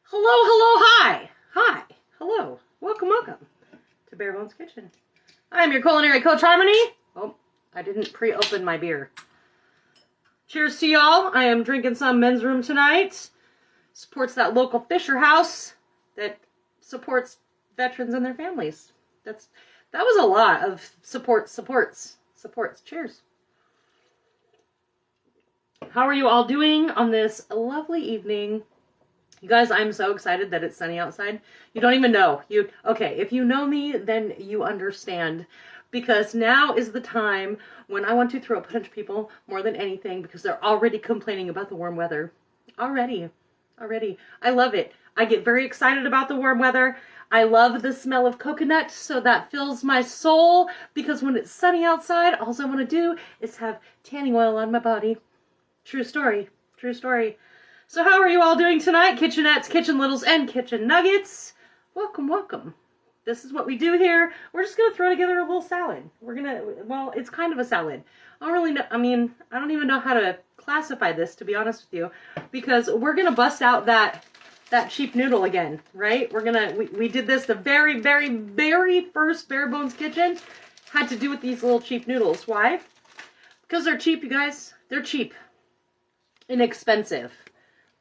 Hello, hello, hi. Hi, hello. Welcome, welcome to Bare Bones Kitchen. I'm your culinary coach, Harmony. Oh, I didn't pre-open my beer. Cheers to y'all. I am drinking some Men's Room tonight. Supports that local Fisher House that supports veterans and their families. That was a lot of supports. Cheers. How are you all doing on this lovely evening? You guys, I'm so excited that it's sunny outside. You don't even know. Okay, if you know me, then you understand. Because now is the time when I want to throw a punch people more than anything because they're already complaining about the warm weather. Already. I love it. I get very excited about the warm weather. I love the smell of coconut, so that fills my soul. Because when it's sunny outside, all I want to do is have tanning oil on my body. True story. True story. So how are you all doing tonight? Kitchenettes, Kitchen Littles, and Kitchen Nuggets. Welcome, welcome. This is what we do here. We're just going to throw together a little salad. Well, it's kind of a salad. I don't really know, I don't even know how to classify this, to be honest with you. Because we're going to bust out that cheap noodle again, right? We did this the very, very, very first Bare Bones Kitchen. Had to do with these little cheap noodles. Why? Because they're cheap, you guys. They're cheap. Inexpensive.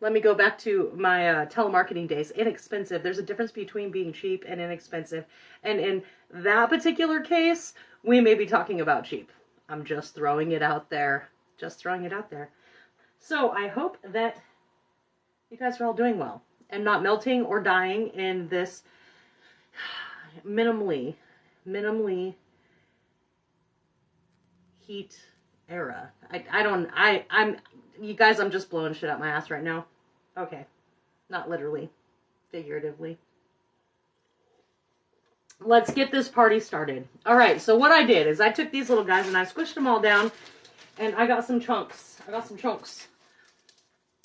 Let me go back to my telemarketing days. Inexpensive. There's a difference between being cheap and inexpensive. And in that particular case, we may be talking about cheap. I'm just throwing it out there. Just throwing it out there. So I hope that you guys are all doing well and not melting or dying in this minimally heat era. You guys, I'm just blowing shit out my ass right now. Okay. Not literally. Figuratively. Let's get this party started. Alright, so what I did is I took these little guys and I squished them all down. And I got some chunks.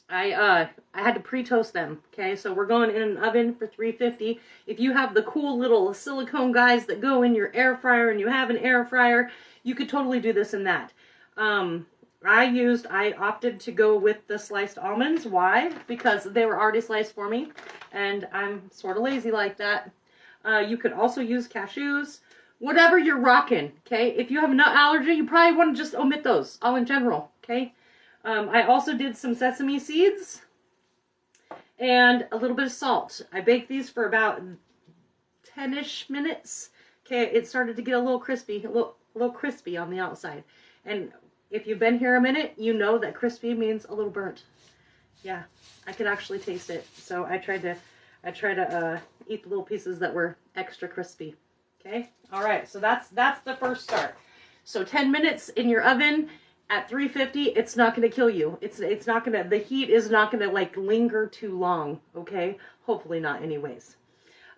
I had to pre-toast them. Okay, so we're going in an oven for 350. If you have the cool little silicone guys that go in your air fryer and you have an air fryer, you could totally do this in that. I opted to go with the sliced almonds. Why? Because they were already sliced for me, and I'm sort of lazy like that. You could also use cashews, whatever you're rocking, okay? If you have a nut allergy, you probably want to just omit those, all in general, okay? I also did some sesame seeds and a little bit of salt. I baked these for about 10-ish minutes. Okay, it started to get a little crispy on the outside. And if you've been here a minute, you know that crispy means a little burnt. Yeah, I could actually taste it. So I try to eat the little pieces that were extra crispy. Okay? All right, so that's the first start. So 10 minutes in your oven at 350, it's not going to kill you. It's not going to, the heat is not going to like linger too long, okay? Hopefully not anyways.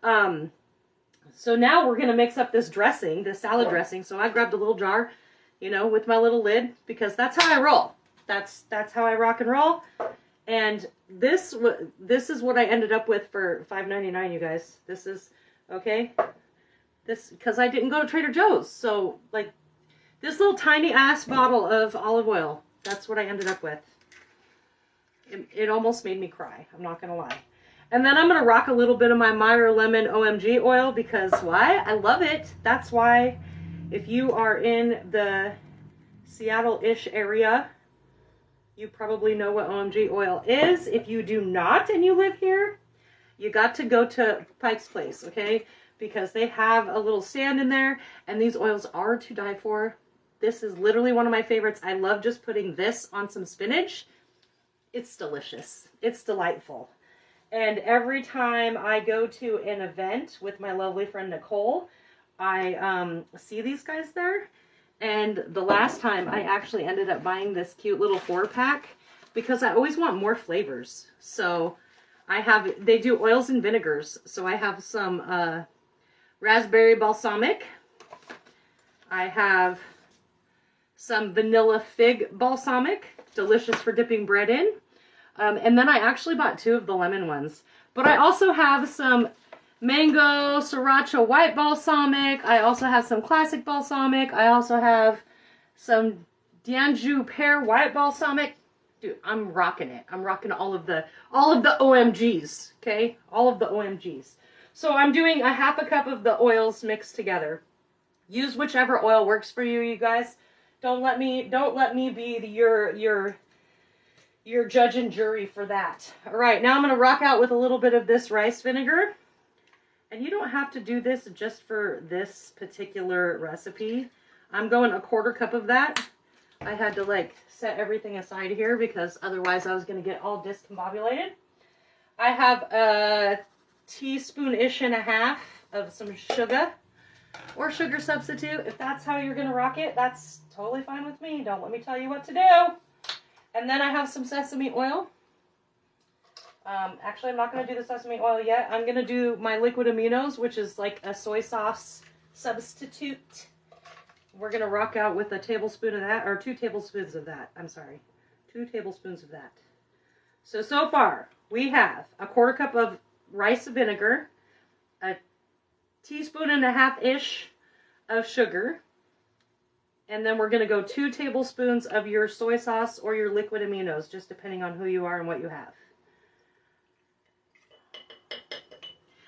So now we're going to mix up this dressing, this salad dressing. So I grabbed a little jar, you know, with my little lid, because that's how I roll. That's how I rock and roll. And this is what I ended up with for $5.99, you guys. This is, okay? Because I didn't go to Trader Joe's. So, like, this little tiny ass bottle of olive oil, that's what I ended up with. It almost made me cry, I'm not gonna lie. And then I'm gonna rock a little bit of my Meyer Lemon OMG oil, because why? I love it. That's why. If you are in the Seattle-ish area, you probably know what OMG oil is. If you do not and you live here, you got to go to Pike's Place, okay? Because they have a little stand in there, and these oils are to die for. This is literally one of my favorites. I love just putting this on some spinach. It's delicious. It's delightful. And every time I go to an event with my lovely friend Nicole, I see these guys there, and the last time I actually ended up buying this cute little 4-pack because I always want more flavors. So they do oils and vinegars. So I have some raspberry balsamic. I have some vanilla fig balsamic, delicious for dipping bread in. And then I actually bought 2 of the lemon ones. But I also have some mango sriracha white balsamic. I also have some classic balsamic. I also have some Dianju pear white balsamic. Dude, I'm rocking it. I'm rocking all of the OMGs, okay? All of the OMGs. So I'm doing a half a cup of the oils mixed together. Use whichever oil works for you, you guys. Don't let me be your judge and jury for that. All right, now I'm going to rock out with a little bit of this rice vinegar. And you don't have to do this just for this particular recipe. I'm going a quarter cup of that. I had to like set everything aside here because otherwise I was going to get all discombobulated. I have a teaspoon-ish and a half of some sugar or sugar substitute. If that's how you're going to rock it, that's totally fine with me. Don't let me tell you what to do. And then I have some sesame oil. Actually, I'm not going to do the sesame oil yet. I'm going to do my liquid aminos, which is like a soy sauce substitute. We're going to rock out with a tablespoon of that, or 2 tablespoons of that. I'm sorry. 2 tablespoons of that. So far, we have a quarter cup of rice vinegar, a teaspoon and a half-ish of sugar, and then we're going to go 2 tablespoons of your soy sauce or your liquid aminos, just depending on who you are and what you have.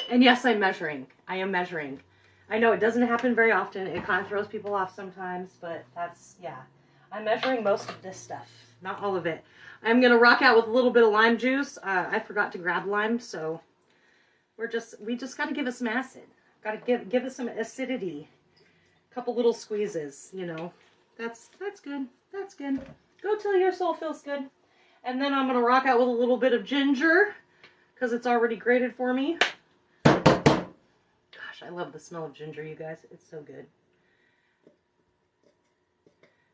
And yes, I'm measuring. I am measuring. I know it doesn't happen very often. It kind of throws people off sometimes, but that's, yeah. I'm measuring most of this stuff, not all of it. I'm going to rock out with a little bit of lime juice. I forgot to grab lime, so we just got to give it some acid. Got to give it some acidity. A couple little squeezes, you know. That's good. That's good. Go till your soul feels good. And then I'm going to rock out with a little bit of ginger because it's already grated for me. I love the smell of ginger, you guys. It's so good.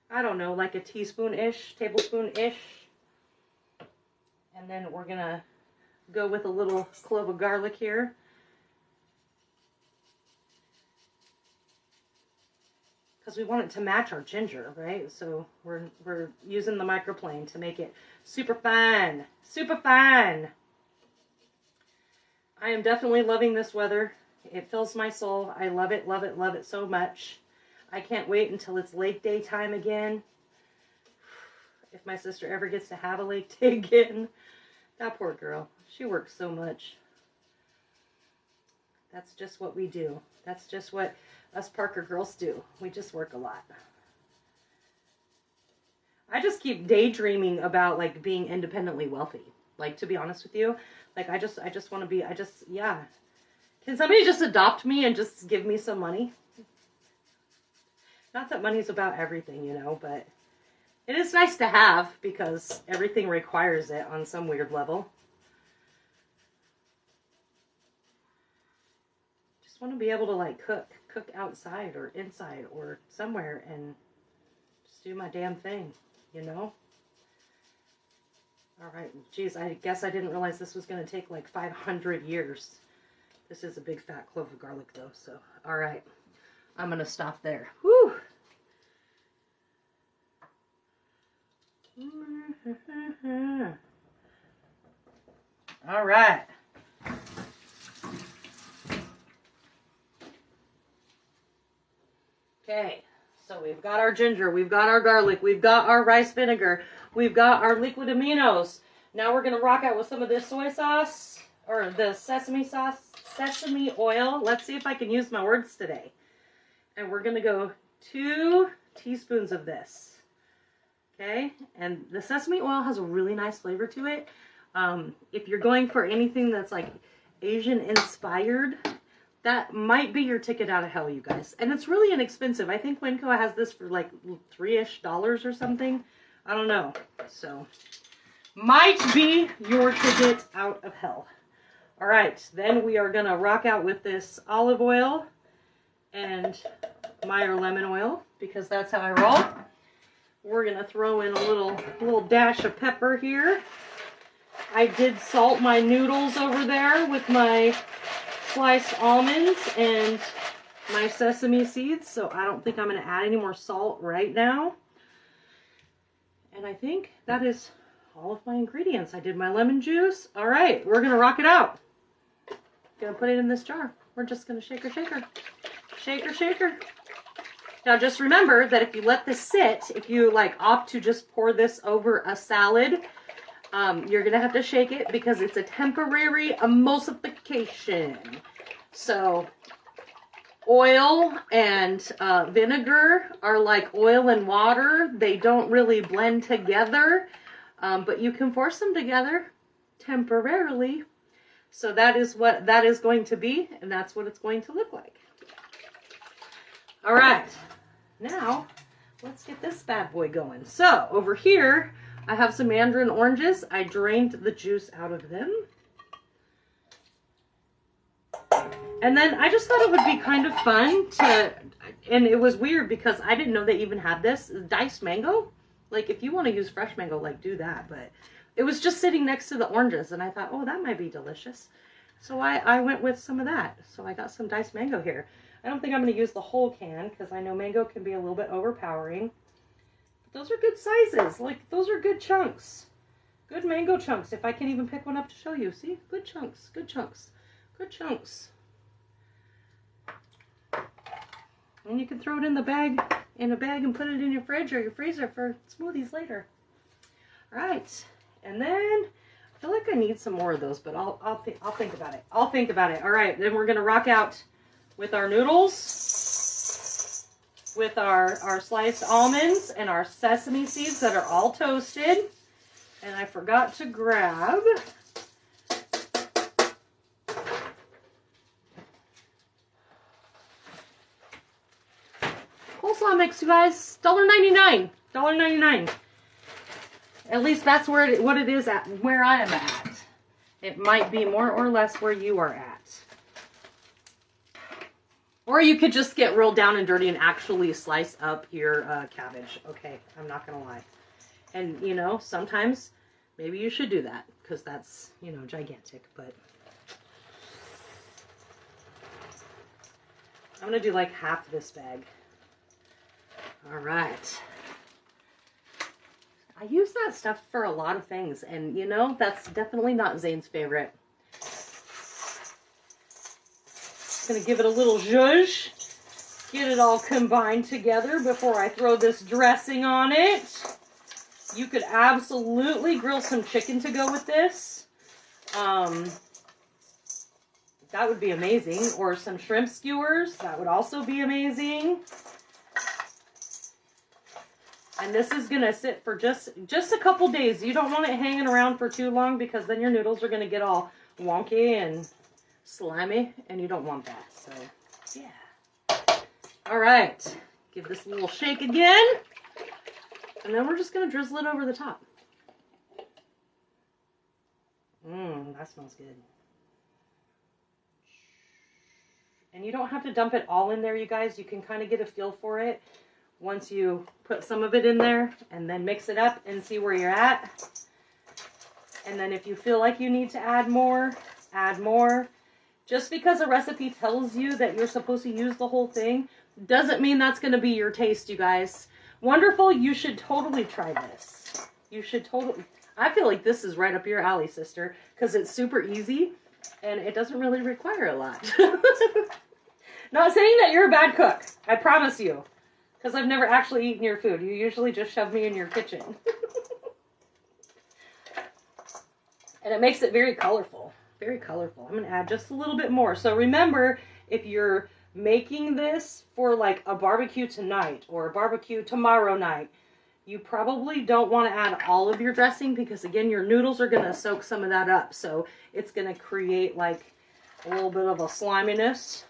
I don't know, like a teaspoon-ish, tablespoon-ish. And then we're going to go with a little clove of garlic here. Because we want it to match our ginger, right? So we're using the microplane to make it super fine. Super fine. I am definitely loving this weather. It fills my soul. I love it, love it, love it so much. I can't wait until it's lake day time again. If my sister ever gets to have a lake day again. That poor girl. She works so much. That's just what we do. That's just what us Parker girls do. We just work a lot. I just keep daydreaming about like being independently wealthy. Like, to be honest with you, like I just want to be, yeah. Can somebody just adopt me and just give me some money? Not that money's about everything, you know, but it is nice to have because everything requires it on some weird level. Just want to be able to like cook outside or inside or somewhere and just do my damn thing, you know? All right, geez, I guess I didn't realize this was going to take like 500 years. This is a big fat clove of garlic though, so all right. I'm going to stop there. Whew. All right. Okay, so we've got our ginger, we've got our garlic, we've got our rice vinegar, we've got our liquid aminos. Now we're going to rock out with some of this soy sauce, or the sesame oil. Let's see if I can use my words today. And we're going to go 2 teaspoons of this. Okay, and the sesame oil has a really nice flavor to it. If you're going for anything that's like Asian inspired, that might be your ticket out of hell, you guys. And it's really inexpensive. I think Winco has this for like $3-ish or something. I don't know. So, might be your ticket out of hell. All right, then we are going to rock out with this olive oil and Meyer lemon oil because that's how I roll. We're going to throw in a little dash of pepper here. I did salt my noodles over there with my sliced almonds and my sesame seeds, so I don't think I'm going to add any more salt right now. And I think that is all of my ingredients. I did my lemon juice. All right, we're going to rock it out. Going to put it in this jar. We're just going to shaker. Shaker. Now just remember that if you let this sit, if you like opt to just pour this over a salad, you're gonna have to shake it because it's a temporary emulsification. So oil and vinegar are like oil and water. They don't really blend together, but you can force them together temporarily. So that is what that is going to be, and that's what it's going to look like. All right, now let's get this bad boy going. So over here, I have some mandarin oranges. I drained the juice out of them. And then I just thought it would be kind of fun to, and it was weird because I didn't know they even had this, diced mango. Like if you want to use fresh mango, like do that. But it was just sitting next to the oranges and I thought, oh, that might be delicious. So I went with some of that. So I got some diced mango here. I don't think I'm going to use the whole can because I know mango can be a little bit overpowering. But those are good sizes. Like, those are good chunks. Good mango chunks. If I can even pick one up to show you. See? Good chunks. Good chunks. Good chunks. And you can throw it in a bag and put it in your fridge or your freezer for smoothies later. All right. And then I feel like I need some more of those, but I'll think about it. I'll think about it. All right. Then we're going to rock out with our noodles, with our sliced almonds and our sesame seeds that are all toasted. And I forgot to grab coleslaw mix, you guys. $1.99. $1.99. At least that's what it is at where I am at. It might be more or less where you are at. Or you could just get real down and dirty and actually slice up your cabbage. Okay, I'm not going to lie. And, you know, sometimes maybe you should do that because that's, you know, gigantic. But I'm going to do like half this bag. All right. I use that stuff for a lot of things. And, you know, that's definitely not Zane's favorite. Gonna give it a little zhuzh, get it all combined together before I throw this dressing on it. You could absolutely grill some chicken to go with this. That would be amazing. Or some shrimp skewers, that would also be amazing. And this is gonna sit for just a couple days. You don't want it hanging around for too long because then your noodles are gonna get all wonky and slimy, and you don't want that. So, yeah. All right. Give this a little shake again. And then we're just going to drizzle it over the top. That smells good. And you don't have to dump it all in there, you guys. You can kind of get a feel for it once you put some of it in there and then mix it up and see where you're at. And then if you feel like you need to add more, add more. Just because a recipe tells you that you're supposed to use the whole thing doesn't mean that's going to be your taste, you guys. Wonderful. You should totally try this. You should totally. I feel like this is right up your alley, sister, because it's super easy and it doesn't really require a lot. Not saying that you're a bad cook. I promise you. Because I've never actually eaten your food. You usually just shove me in your kitchen. And it makes it very colorful. Very colorful. I'm going to add just a little bit more. So remember, if you're making this for like a barbecue tonight or a barbecue tomorrow night, you probably don't want to add all of your dressing because, again, your noodles are going to soak some of that up. So it's going to create like a little bit of a sliminess,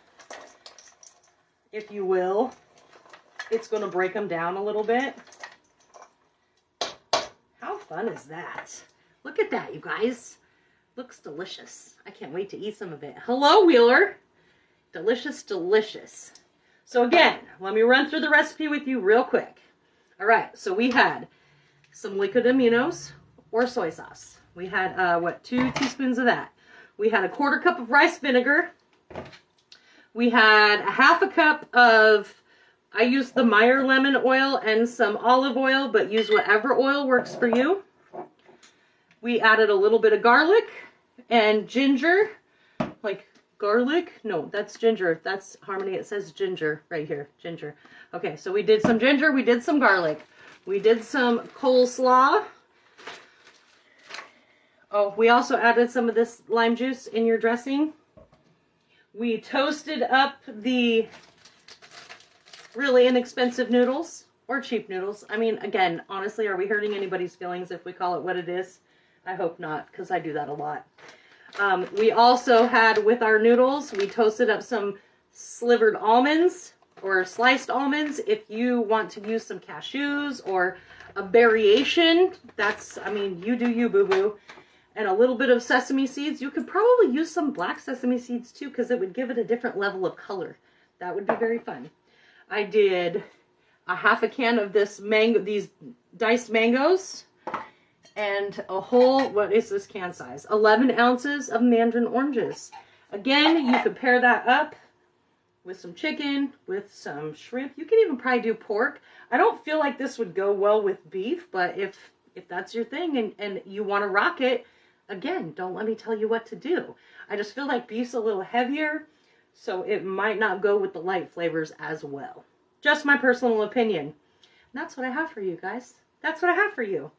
if you will. It's going to break them down a little bit. How fun is that? Look at that, you guys. Looks delicious. I can't wait to eat some of it. Hello, Wheeler. Delicious, delicious. So again, let me run through the recipe with you real quick. All right, so we had some liquid aminos or soy sauce. We had, 2 teaspoons of that. We had a 1/4 cup of rice vinegar. We had a 1/2 cup of, I used the Meyer lemon oil and some olive oil, but use whatever oil works for you. We added a little bit of garlic and ginger, like garlic. No, that's ginger. That's Harmony. It says ginger right here, ginger. Okay, so we did some ginger, we did some garlic. We did some coleslaw. Oh, we also added some of this lime juice in your dressing. We toasted up the really inexpensive noodles, or cheap noodles. I mean, again, honestly, are we hurting anybody's feelings if we call it what it is? I hope not, because I do that a lot. We also had, with our noodles, we toasted up some slivered almonds, or sliced almonds. If you want to use some cashews, or a variation, that's, I mean, you do you, boo-boo. And a little bit of sesame seeds. You could probably use some black sesame seeds too, because it would give it a different level of color. That would be very fun. I did a half a can of this these diced mangoes, and a whole, what is this can size? 11 ounces of mandarin oranges. Again, you could pair that up with some chicken, with some shrimp. You can even probably do pork. I don't feel like this would go well with beef, but if that's your thing and you want to rock it, again, don't let me tell you what to do. I just feel like beef's a little heavier, so it might not go with the light flavors as well. Just my personal opinion. And that's what I have for you guys. That's what I have for you.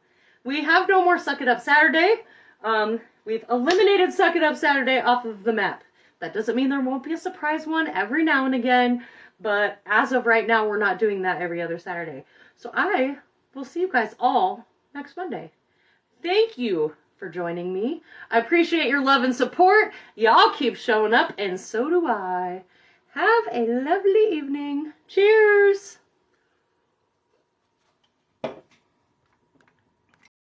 We have no more Suck It Up Saturday. We've eliminated Suck It Up Saturday off of the map. That doesn't mean there won't be a surprise one every now and again, but as of right now, we're not doing that every other Saturday. So I will see you guys all next Monday. Thank you for joining me. I appreciate your love and support. Y'all keep showing up, and so do I. Have a lovely evening. Cheers!